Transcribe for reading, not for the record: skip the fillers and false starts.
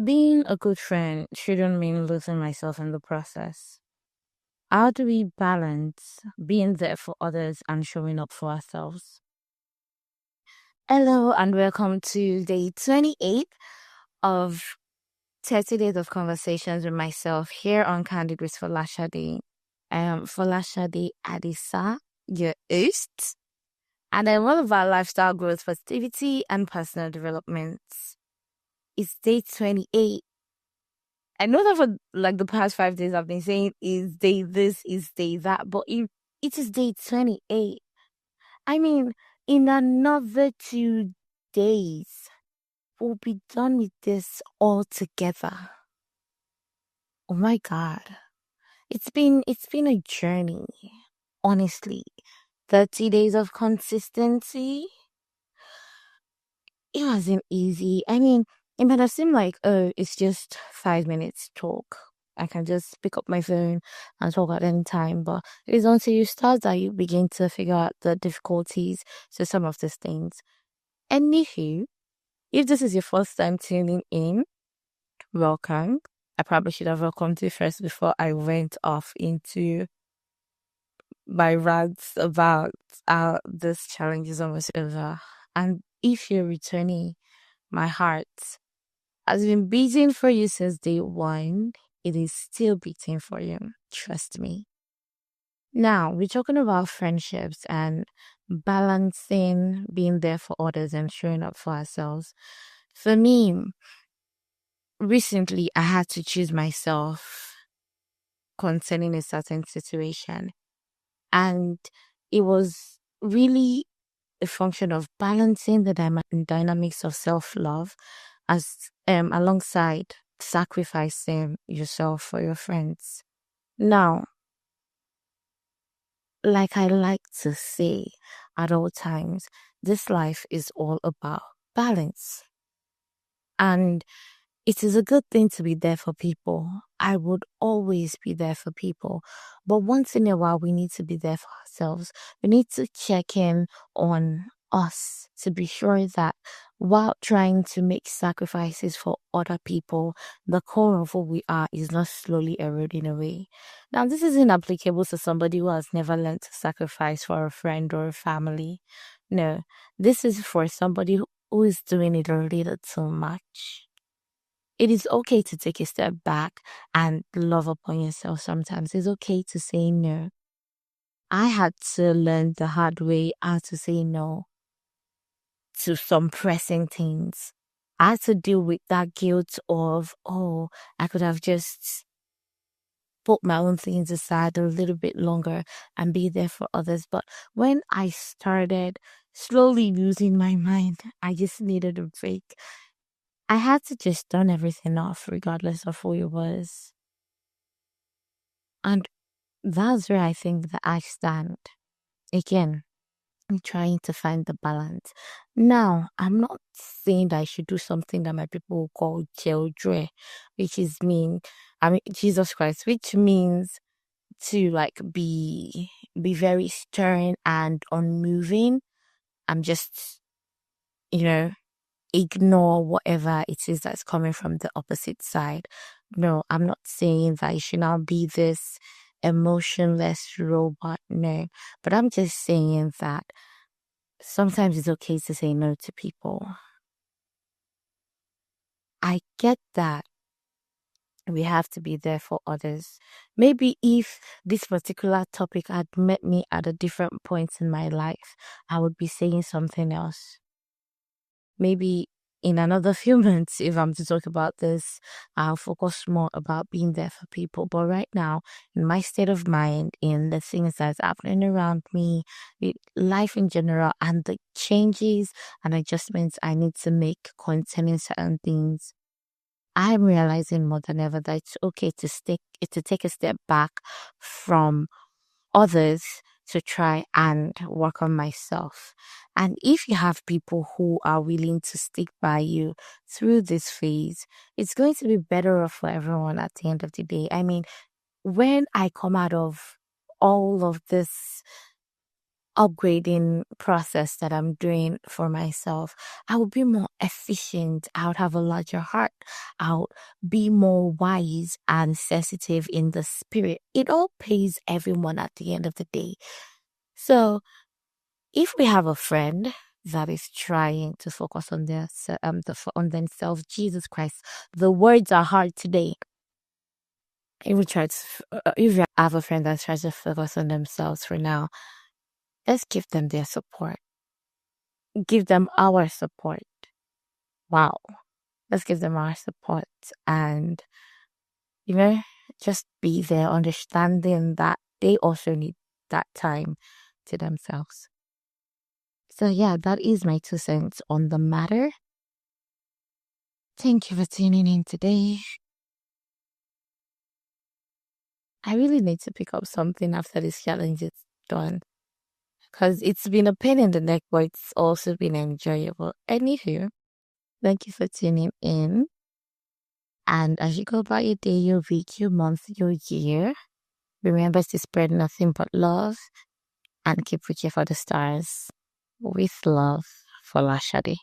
Being a good friend shouldn't mean losing myself in the process. How do we balance being there for others and showing up for ourselves? Hello, and welcome to day 28 of 30 Days of Conversations with myself here on Candid with Folashade. I am Folashade Adisa, your host, and I'm all about lifestyle growth, positivity, and personal development. It's day 28. I know that for like the past 5 days I've been saying is day this, is day that, but it is day 28. I mean, in another 2 days, we'll be done with this all together. Oh my God. It's been a journey, honestly. 30 days of consistency. It wasn't easy. I mean, it might have seemed like, oh, it's just 5 minutes talk. I can just pick up my phone and talk at any time. But it is until you start that you begin to figure out the difficulties to some of these things. Anywho, if this is your first time tuning in, welcome. I probably should have welcomed you first before I went off into my rants about how this challenge is almost over. And if you're returning, my heart has been beating for you since day one. It is still beating for you. Trust me. Now, we're talking about friendships and balancing being there for others and showing up for ourselves. For me, recently, I had to choose myself concerning a certain situation. And it was really a function of balancing the dynamics of self-love as alongside sacrificing yourself for your friends. Now, like I like to say at all times, this life is all about balance. And it is a good thing to be there for people. I would always be there for people. But once in a while, we need to be there for ourselves. We need to check in on us to be sure that while trying to make sacrifices for other people, the core of who we are is not slowly eroding away. Now, this isn't applicable to somebody who has never learned to sacrifice for a friend or a family. No, this is for somebody who is doing it a little too much. It is okay to take a step back and love upon yourself sometimes. It's okay to say no. I had to learn the hard way how to say no to some pressing things. I had to deal with that guilt of, oh, I could have just put my own things aside a little bit longer and be there for others. But when I started slowly losing my mind, I just needed a break. I had to just turn everything off, regardless of who it was. And that's where I think that I stand. Again, I'm trying to find the balance. Now, I'm not saying that I should do something that my people will call children, which is mean, I mean, Jesus Christ, which means to like be very stern and unmoving. I'm just, you know, ignore whatever it is that's coming from the opposite side. No, I'm not saying that you should not be this emotionless robot. No, but I'm just saying that sometimes it's okay to say no to people. I get that we have to be there for others. Maybe if this particular topic had met me at a different point in my life, I would be saying something else. Maybe in another few months, if I'm to talk about this, I'll focus more about being there for people. But right now, in my state of mind, in the things that's happening around me, with life in general, and the changes and adjustments I need to make concerning certain things, I'm realizing more than ever that it's okay to take a step back from others to try and work on myself. And if you have people who are willing to stick by you through this phase, it's going to be better off for everyone at the end of the day. I mean, when I come out of all of this upgrading process that I'm doing for myself, I would be more efficient. I would have a larger heart. I would be more wise and sensitive in the spirit. It all pays everyone at the end of the day. So if we have a friend that is trying to focus on on themselves, Jesus Christ, the words are hard today. If you have a friend that tries to focus on themselves for now, let's give them their support. Give them our support. Wow. Let's give them our support and, you know, just be there, understanding that they also need that time to themselves. So yeah, that is my 2 cents on the matter. Thank you for tuning in today. I really need to pick up something after this challenge is done. Because it's been a pain in the neck, but it's also been enjoyable. Anywho, thank you for tuning in. And as you go about your day, your week, your month, your year, remember to spread nothing but love and keep reaching for the stars. With love, for rheelshadie.